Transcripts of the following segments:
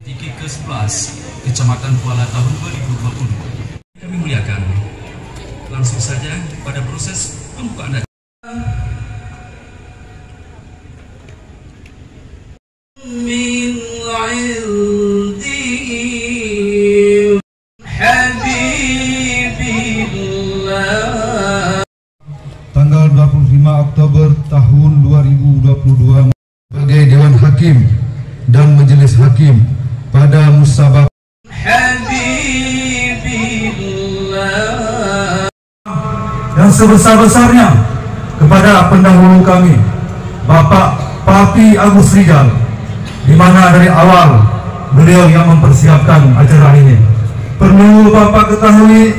Tiket ke-11 Kecamatan Kuala tahun 2020. Kami muliakan langsung saja pada proses pembukaan acara. Tanggal 25 Oktober tahun 2022 sebagai Dewan Hakim dan Majelis Hakim pada musabaqah yang sebesar-besarnya kepada pendahulu kami, Bapak Papi Agus Rizal, di mana dari awal beliau yang mempersiapkan acara ini. Perlu Bapak ketahui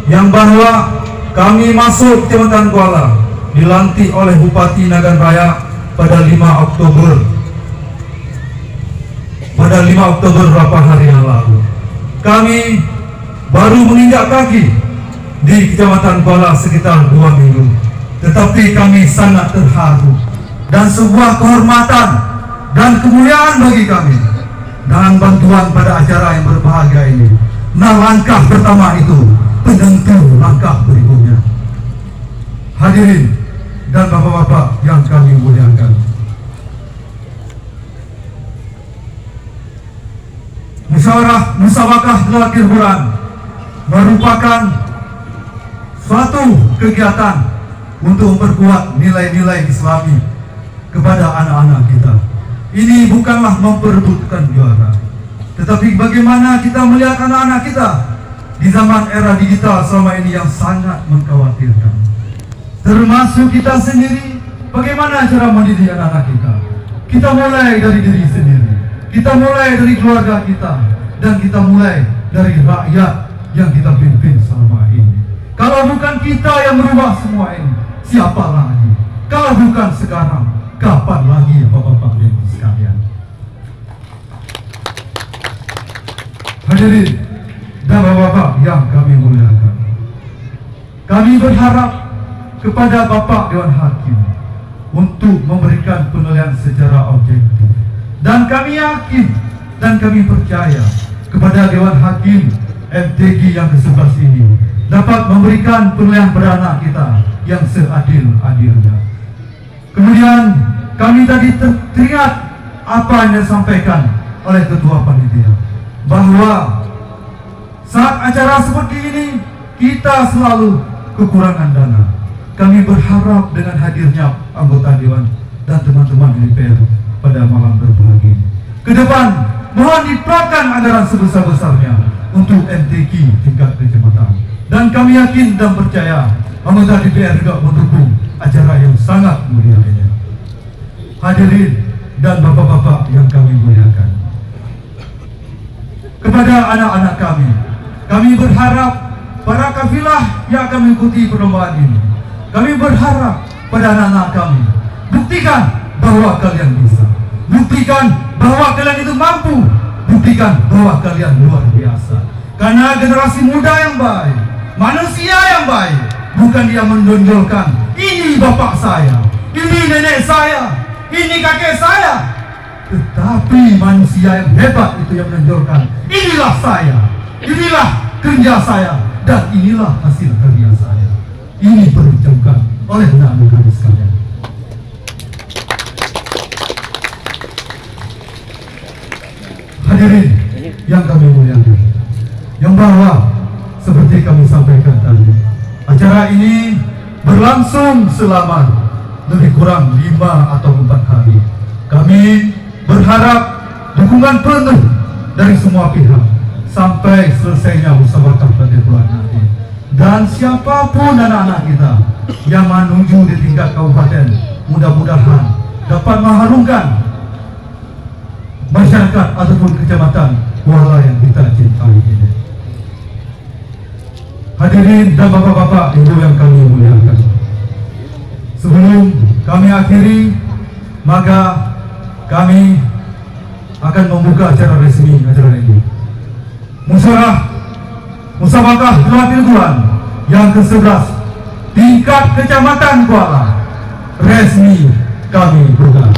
yang bahwa kami masuk Kecamatan Kuala dilantik oleh Bupati Nagan Raya pada 5 Oktober. Pada 5 Oktober beberapa hari yang lalu. Kami baru menginjak kaki di Kecamatan Kuala sekitar 2 minggu. Tetapi kami sangat terharu dan sebuah kehormatan dan kemuliaan bagi kami dengan bantuan pada acara yang berbahagia ini. Nah, langkah pertama itu penentu langkah berikutnya. Hadirin dan bapak-bapak yang kami muliakan, musabaqah Lelaki Quran merupakan suatu kegiatan untuk memperkuat nilai-nilai Islami kepada anak-anak kita. Ini bukanlah memperebutkan juara, tetapi bagaimana kita melihat anak-anak kita di zaman era digital selama ini yang sangat mengkhawatirkan. Termasuk kita sendiri, bagaimana cara mendidik anak-anak kita. Kita mulai dari diri sendiri, kita mulai dari keluarga kita, dan kita mulai dari rakyat yang kita pimpin selama ini. Kalau bukan kita yang merubah semua ini, siapa lagi? Kalau bukan sekarang, kapan lagi ya bapak-bapak dan ibu sekalian? Hadirin dan bapak-bapak yang kami muliakan, kami berharap kepada Bapak Dewan Hakim untuk memberikan penilaian secara objektif, dan kami yakin dan kami percaya kepada Dewan Hakim MTQ yang ke-11 ini dapat memberikan penilaian pada anak kita yang seadil-adilnya. Kemudian kami tadi teringat apa yang disampaikan oleh Ketua Panitia, bahwa saat acara seperti ini kita selalu kekurangan dana. Kami berharap dengan hadirnya anggota Dewan dan teman-teman DPR pada malam berbahagia ini, ke depan mohon diperakan anggaran sebesar-besarnya untuk MTQ tingkat kecamatan. Dan kami yakin dan percaya anggota DPR juga mendukung acara yang sangat mulia ini. Hadirin dan bapak-bapak yang kami muliakan, kepada anak-anak kami berharap para kafilah yang akan mengikuti perlombaan ini, kami berharap pada anak-anak kami, buktikan bahwa kalian bisa, buktikan bahwa kalian itu mampu, buktikan bahwa kalian luar biasa. Karena generasi muda yang baik, manusia yang baik, bukan dia menonjolkan ini bapak saya, ini nenek saya, ini kakek saya, tetapi manusia yang hebat itu yang menonjolkan inilah saya, inilah kerja saya, dan inilah hasil kerja saya. Ini diucapkan oleh anak-anak kami sekalian. Hadirin yang kami muliakan, yang bahwa seperti kami sampaikan tadi, acara ini berlangsung selama lebih kurang 5 atau 4 hari. Kami berharap dukungan penuh dari semua pihak sampai selesainya musabaqah pada bulan nanti. Dan siapapun anak-anak kita yang menuju di tingkat kabupaten, mudah-mudahan dapat mengharumkan masyarakat ataupun kecamatan Kuala yang kita cintai ini. Hadirin dan bapak-bapak ibu yang kami muliakan, sebelum kami akhiri, maka kami akan membuka acara resmi acara ini. Musabaqah Lelaki Quran yang ke-11 tingkat Kecamatan Kuala resmi kami buka.